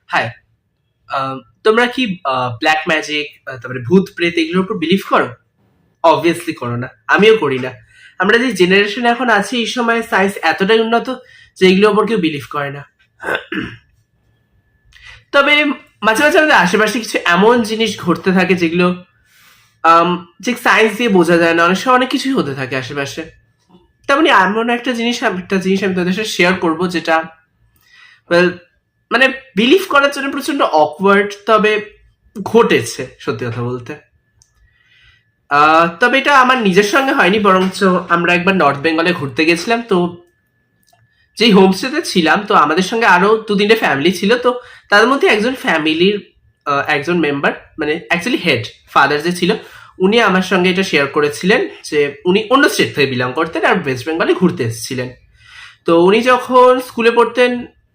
High. তোমরা কি black magic, তারপরে ভূত প্রেত এগুলোর উপর বিলিভ করো? অবভিয়াসলি করো না, আমিও করি না। আমরা যে জেনারেশন এখন আছি এই সময় সায়েন্স এতটাই উন্নত যে এগুলোর উপর কেউ বিলিভ করে না। তবে মাঝে মাঝে আমাদের আশেপাশে কিছু এমন জিনিস ঘটতে থাকে যেগুলো যে সায়েন্স দিয়ে বোঝা যায় না, অনেক সময় অনেক কিছুই হতে থাকে আশেপাশে। তেমনি এমন একটা জিনিস আমি তোদের সাথে শেয়ার করবো যেটা well, মানে বিলিভ করার জন্য প্রচন্ড অকওয়ার্ড, তবে ঘটেছে সত্যি কথা বলতে। তবে এটা আমার নিজের সঙ্গে হয়নি, বরঞ্চ আমরা একবার নর্থ বেঙ্গলে ঘুরতে গেছিলাম। তো যেই হোমস্টেতে ছিলাম, তো আমাদের সঙ্গে আরো 2-3টে ফ্যামিলি ছিল। তো তাদের মধ্যে একজন ফ্যামিলির একজন মেম্বার, মানে অ্যাকচুয়ালি হেড ফাদার যে ছিল, উনি আমার সঙ্গে এটা শেয়ার করেছিলেন যে উনি অন্য স্টেট থেকে বিলং করতেন আর ওয়েস্ট বেঙ্গলে ঘুরতে এসেছিলেন। তো উনি যখন স্কুলে পড়তেন,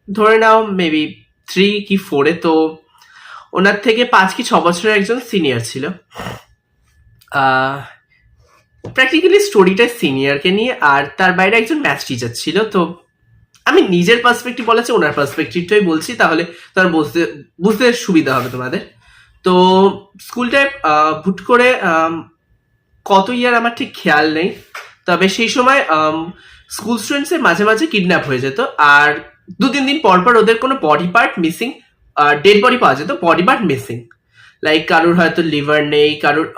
ধরে নাও মেবি 3 কি 4-এ, তো ওনার থেকে 5 কি 6 বছরের একজন সিনিয়র ছিল। প্র্যাকটিক্যালি স্টোরিটা সিনিয়রকে নিয়ে, আর তার বাইরে একজন ম্যাথ টিচার ছিল। তো আমি নিজের পার্সপেক্টিভ বলেছি, ওনার পার্সপেক্টিভটাই বলছি, তাহলে তোমার বুঝতে বুঝতে সুবিধা হবে তোমাদের। তো স্কুলটায় হুট করে কত ইয়ার আমার ঠিক খেয়াল নেই, তবে সেই সময় স্কুল স্টুডেন্টসের মাঝে মাঝে কিডন্যাপ হয়ে যেত, আর 2-3 দিন পর পর ওদের কোনো body part missing, dead body পাওয়া যেত, বডি পার্ট মিসিং। লাইক কারুর হয়তো লিভার নেই, কারুর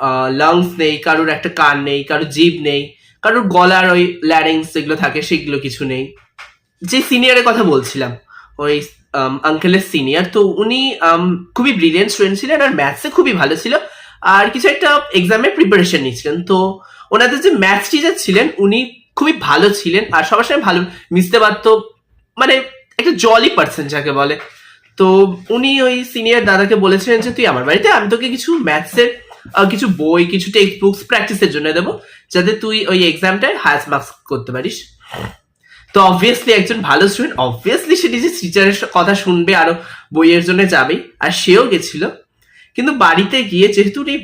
লাংস নেই, কারুর একটা কান নেই, কারুর জিভ নেই, কারুর গলার ওই ল্যারিংস যেগুলো থাকে সেগুলো কিছু নেই। যে সিনিয়রের কথা বলছিলাম, ওই আঙ্কেলের সিনিয়র, তো উনি খুবই ব্রিলিয়েন্ট স্টুডেন্ট ছিলেন আর ম্যাথসে খুবই ভালো ছিল, আর কিছু একটা এক্সামের প্রিপারেশন নিচ্ছিলেন। তো ওনাদের যে ম্যাথস টিচার ছিলেন উনি খুবই ভালো ছিলেন আর সবার সঙ্গে ভালো মিশতে পারতো, মানে একটা জলি পার্সন যাকে বলে। তো উনি ওই সিনিয়র দাদাকে বলেছিলেন যে তুই আমার বাড়িতে, আমি তোকে কিছু ম্যাথসের কিছু বই, কিছু টেক্সট বুকস প্র্যাকটিসের জন্য দেবো, যাতে তুই ওই এক্সামটায় হায়েস্ট মার্কস করতে পারিস। তো অবভিয়াসলি একজন ভালো স্টুডেন্ট, অবভিয়াসলি সে নিজের টিচারের কথা শুনবে, আরো বইয়ের জন্য যাবে, আর সেও গেছিল। কিন্তু বাড়িতে গিয়ে, যেহেতু উনি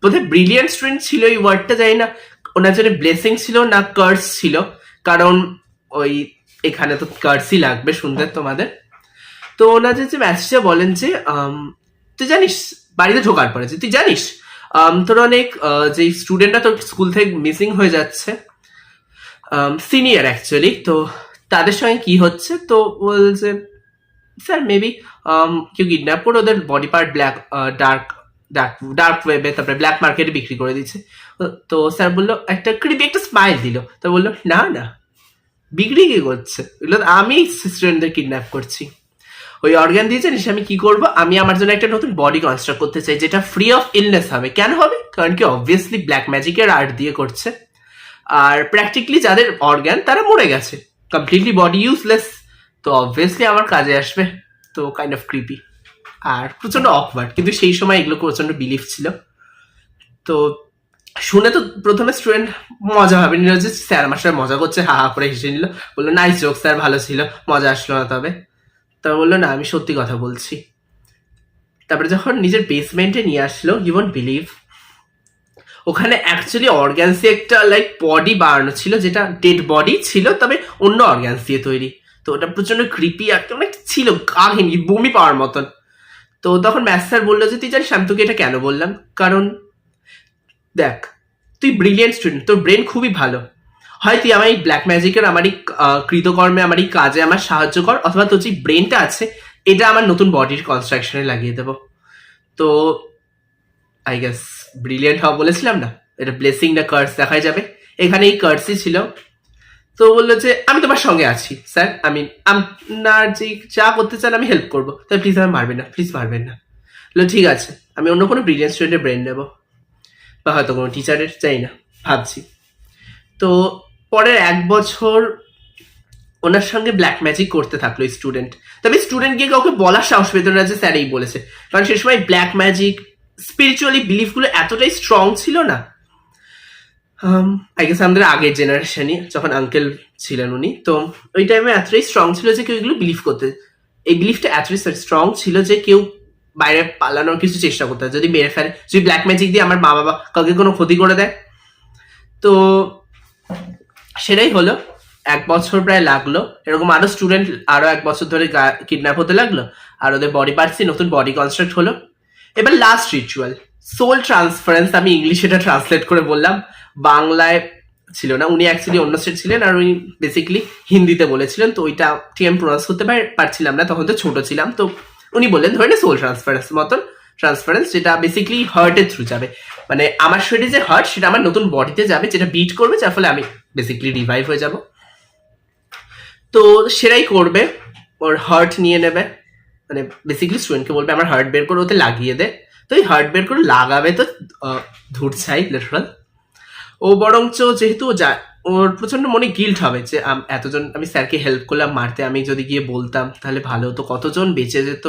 বোধহয় ব্রিলিয়ান্ট স্টুডেন্ট ছিল, এই ওয়ার্ডটা জানি না ওনার জন্য ব্লেসিং ছিল না কার্স ছিল, কারণ ওই এখানে তো কার্সই লাগবে শুনতে তোমাদের। তো ওনার যে ম্যাথসটা বলেন যে তুই জানিস, বাড়িতে ঢোকার পরে যে তুই জানিস তোর অনেক যে স্টুডেন্টরা তোর স্কুল থেকে মিসিং হয়ে যাচ্ছে, সিনিয়র অ্যাকচুয়ালি, তো তাদের সঙ্গে কি হচ্ছে। তো বলছে স্যার মেবি কেউ কিডন্যাপ করে ওদের body part black dark dark dark ওয়েবে, তারপরে ব্ল্যাক মার্কেটে বিক্রি করে দিচ্ছে। তো স্যার বললো, একটা ক্রিপি একটা স্মাইল দিল, তো বললো না না, বিক্রি কি করছে, বললো আমি স্টুডেন্টদের কিডন্যাপ করছি। ওই অর্গান দিয়ে জানিস আমি কি করবো, আমি আমার জন্য একটা নতুন বডি কনস্ট্রাক্ট করতে চাই যেটা ফ্রি অফ ইলনেস হবে। কেন হবে? কারণ কি অবভিয়াসলি ব্ল্যাক ম্যাজিকের আর্ট দিয়ে করছে, আর প্র্যাকটিক্যালি যাদের অর্গান তারা মরে গেছে, কমপ্লিটলি বডি ইউজলেস, তো অবভিয়াসলি আমার কাজে আসবে। তো কাইন্ড অফ ক্রিপি আর প্রচন্ড অকওয়ার্ড, কিন্তু সেই সময় এগুলো প্রচন্ড বিলিফ ছিল। তো শুনে তো প্রথমে স্টুডেন্ট মজা ভাবে নিল যে স্যার আমার সাথে মজা করছে, হা হা করে হেসে নিল, বললো নাইস জোক স্যার, ভালো ছিল, মজা আসলো না তবে। তা বললো না, আমি সত্যি কথা বলছি। তারপরে যখন নিজের বেসমেন্টে নিয়ে আসলো, ইউ ওয়ন্ট বিলিভ, ওখানে অ্যাকচুয়ালি অর্গানস দিয়ে একটা লাইক বডি বানানো ছিল, যেটা ডেড বডি ছিল তবে অন্য অর্গানস দিয়ে তৈরি। তো ওটা প্রচন্ড ক্রিপি আর কেমন ছিল, গা ঘেমি বমি পাওয়ার মতন। তো তখন ম্যাথ স্যার বললো যে তুই জানিস আমি তোকে এটা কেন বললাম, কারণ দেখ তুই ব্রিলিয়েন্ট স্টুডেন্ট, তোর ব্রেন খুবই ভালো, হয় তুই আমার এই ব্ল্যাক ম্যাজিকের আমার এই কৃতকর্মে আমার এই কাজে আমার সাহায্য কর, অথবা তোর যে ব্রেনটা আছে এটা আমার নতুন বডির কনস্ট্রাকশনে লাগিয়ে দেবো। তো আই গেস ব্রিলিয়েন্ট হওয়া বলেছিলাম না, এটা ব্লেসিং না কার্স দেখাই যাবে, এখানে এই কার্সই ছিল। তো বললো যে আমি তোমার সঙ্গে আছি স্যার, আমি আপনার যে যা করতে চান আমি হেল্প করবো, তাই প্লিজ আমার মারবেন না, প্লিজ মারবেন না। বললো ঠিক আছে, আমি অন্য কোনো ব্রিলিয়েন্ট স্টুডেন্টের ব্রেন নেবো, বা হয়তো কোনো টিচারের, চাই না, ভাবছি। তো পরের 1 বছর ওনার সঙ্গে ব্ল্যাক ম্যাজিক করতে থাকলো স্টুডেন্ট, তবে স্টুডেন্ট গিয়ে কাউকে বলার সাহস পেত না যে স্যার এই বলেছে, কারণ সে সময় ব্ল্যাক ম্যাজিক স্পিরিচুয়ালি বিলিফগুলো এতটাই স্ট্রং ছিল না। আই গেস আমাদের আগের জেনারেশনই, যখন আঙ্কেল ছিলেন উনি, তো ওই টাইমে এতটাই স্ট্রং ছিল যে কেউ এগুলো বিলিভ করতে, এই বিলিফটা এতটাই স্ট্রং ছিল যে কেউ বাইরে পালানোর কিছু চেষ্টা করতে হয়, যদি মেরে ফেলে, যদি ব্ল্যাক ম্যাজিক দিয়ে আমার বাবা কাউকে কোনো ক্ষতি করে দেয়। তো সেটাই হলো। 1 বছর প্রায় লাগলো, এরকম আরো স্টুডেন্ট আরো 1 বছর ধরে কিডন্যাপ হতে লাগলো, আর ওদের বডি পার্টসই নতুন বডি কনস্ট্রাক্ট হলো। এবার লাস্ট রিচুয়াল, সোল ট্রান্সফারেন্স। আমি ইংলিশে এটা ট্রান্সলেট করে বললাম, বাংলায় ছিল না, উনি অ্যাকচুয়ালি অন্য স্টেট ছিলেন আর উনি বেসিক্যালি হিন্দিতে বলেছিলেন, তো ওইটা ঠিক আমি প্রনাউন্স করতে পারছিলাম না, তখন তো ছোট ছিলাম। তো উনি বললেন ধরে সোল ট্রান্সফারেন্স মতন ট্রান্সফারেন্স, যেটা বেসিক্যালি হার্টের থ্রু যাবে, মানে আমার শরীরে যে হার্ট সেটা আমার নতুন বডিতে যাবে, যেটা বিট করবে, যার ফলে আমি বেসিক্যালি রিভাইভ হয়ে যাব। তো সেটাই করবে, ওর হার্ট নিয়ে নেবে, মানে বেসিক্যালি স্টুডেন্টকে বলবে আমার হার্ট বের করে ওতে লাগিয়ে দে। তো এই হার্ট বের করে লাগাবে তো ধূর ছাই লিটারাল। ও বরঞ্চ যেহেতু ওর প্রচন্ড মনে গিল্ট হবে যে এতজন আমি স্যারকে হেল্প করলাম মারতে, আমি যদি গিয়ে বলতাম তাহলে ভালো হতো, কতজন বেঁচে যেত।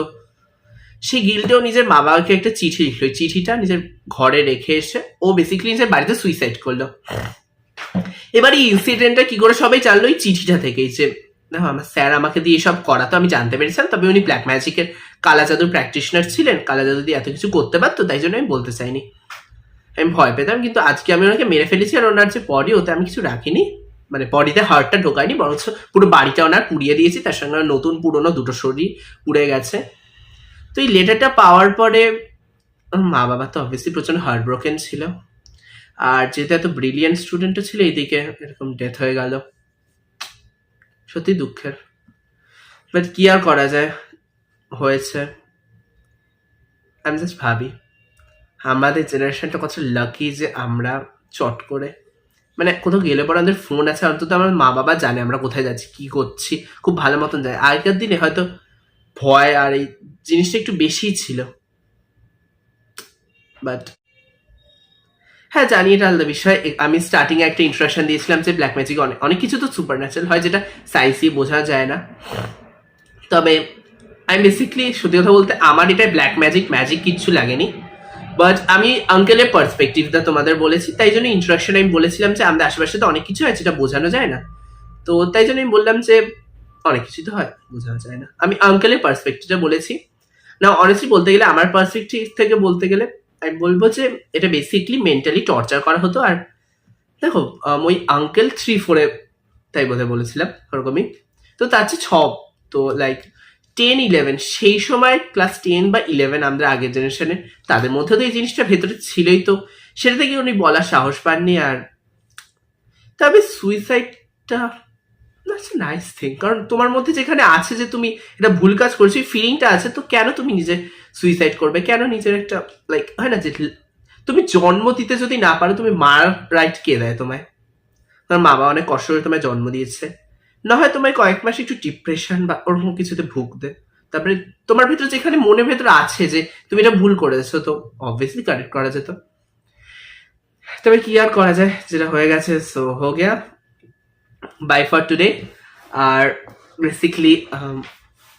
সেই গিল্টেও নিজের মা বাবাকে একটা চিঠি লিখলো, চিঠিটা নিজের ঘরে রেখে এসে ও বেসিক্যালি নিজের বাড়িতে সুইসাইড করলো। এবার এই ইনসিডেন্টটা কি করে সবাই জানলো, এই চিঠিটা থেকেই, যে না আমার স্যার আমাকে দিয়ে এসব করা তো আমি জানতে পেরেছিলাম, তবে উনি ব্ল্যাক ম্যাজিকের কালা জাদুর প্র্যাকটিশনার ছিলেন, কালা জাদু দিয়ে এত কিছু করতে পারতো, তাই জন্য আমি বলতে চাইনি। আমি ভয় পেতাম, কিন্তু আজকে আমি ওনাকে মেরে ফেলেছি, আর ওনার যে বডি ওতে আমি কিছু রাখিনি, মানে বডিতে হার্টটা ঢোকায়নি, বরঞ্চ পুরো বাড়িটা ওনার পুড়িয়ে দিয়েছি, তার সঙ্গে নতুন পুরনো দুটো শরীর পুড়ে গেছে। তো এই লেটারটা পাওয়ার পরে মা বাবা তো অবভিয়াসলি প্রচন্ড হার্ট ব্রোকেন ছিল, আর যেহেতু এত ব্রিলিয়েন্ট স্টুডেন্টও ছিল, এইদিকে এরকম ডেথ হয়ে গেল, সত্যি দুঃখের। বাট কি আর করা যায়, হয়েছে। আমি জাস্ট ভাবি আমাদের জেনারেশনটা কত লাকি যে আমরা চট করে, মানে কোথাও গেলে পরে আমাদের ফোন আছে, অন্তত আমার মা বাবা জানে আমরা কোথায় যাচ্ছি কি করছি, খুব ভালো মতন যায়। আগেকার দিনে হয়তো ভয় আর এই জিনিসটা একটু বেশিই ছিল। বাট হ্যাঁ, জানি এটা আলাদা বিষয়। আমি স্টার্টিং এ একটা ইন্ট্রোডাকশন দিয়েছিলাম যে ব্ল্যাক ম্যাজিক অনেক অনেক কিছু তো সুপার ন্যাচারাল হয়, যেটা সায়েন্স দিয়ে বোঝা যায় না। তবে আমি বেসিক্যালি সত্যি কথা বলতে আমার এটা ব্ল্যাক ম্যাজিক ম্যাজিক কিচ্ছু লাগেনি, বাট আমি আঙ্কেলের পার্সপেক্টিভটা তোমাদের বলেছি, তাই জন্য ইন্ট্রোডাকশন আমি বলেছিলাম যে আমাদের আশেপাশে তো অনেক কিছু হয় যেটা বোঝানো যায় না। তো তাই জন্য আমি বললাম যে অনেক কিছু তো হয় বোঝানো যায় না, আমি আঙ্কেলের পার্সপেক্টিভটা বলেছি। না অনেস্টলি বলতে গেলে আমার পার্সপেক্টিভ থেকে বলতে গেলে আমি বলবো যে এটা বেসিকলি মেন্টালি টর্চার করা হতো। আর দেখো ওই আঙ্কেল 3-4-এ তাই বোধহয় বলেছিলাম ওরকমই, তো তার চেয়ে 6, তো লাইক 10-11 সেই সময় ক্লাস 10 বা 11 আমাদের আগের জেনারেশনে, তাদের মধ্যে তো এই জিনিসটা ভেতরে ছিলই, তো সেটা থেকে উনি বলার সাহস পাননি। আর তবে সুইসাইডটা নাইস থিং, কারণ তোমার মধ্যে যেখানে আছে যে তুমি এটা ভুল কাজ করছো, ফিলিংটা আছে, তো কেন তুমি নিজে সুইসাইড করবে, কেন নিজের একটা লাইক হয় না যে তুমি জন্ম দিতে যদি না পারো, তুমি মার রাইট কে দেয় তোমায়? তোমার মা বাবা অনেক কষ্ট করে তোমায় জন্ম দিয়েছে, না হয় তোমায় কয়েক মাস একটু ডিপ্রেশন বা ওরকম কিছুতে ভুগতে, তারপরে তোমার ভিতরে যেখানে মনের ভেতরে আছে যে তুমি এটা ভুল করেছো, তো অবভিয়াসলি কারেক্ট করা যেত। তবে কি আর করা যায়, যেটা হয়ে গেছে সো হো গিয়া, বাই ফর টুডে। আর বেসিক্যালি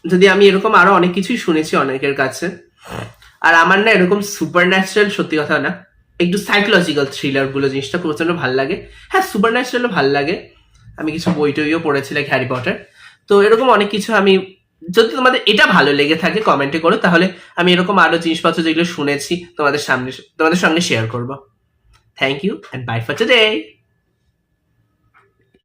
যদি আমি এরকম আরো অনেক কিছুই শুনেছি অনেকের কাছে, আর আমার না এরকম সুপার ন্যাচারাল, সত্যি কথা না, একটু সাইকোলজিক্যাল থ্রিলার গুলো জিনিসটা প্রচন্ড ভালো লাগে। হ্যাঁ, সুপার ন্যাচারালও ভালো লাগে, আমি কিছু বই টইও পড়েছি লাইক হ্যারি পটার। তো এরকম অনেক কিছু আমি, যদি তোমাদের এটা ভালো লেগে থাকে কমেন্টে করো, তাহলে আমি এরকম আরো জিনিসপত্র যেগুলো শুনেছি তোমাদের সঙ্গে শেয়ার করবো। Thank you and bye for today.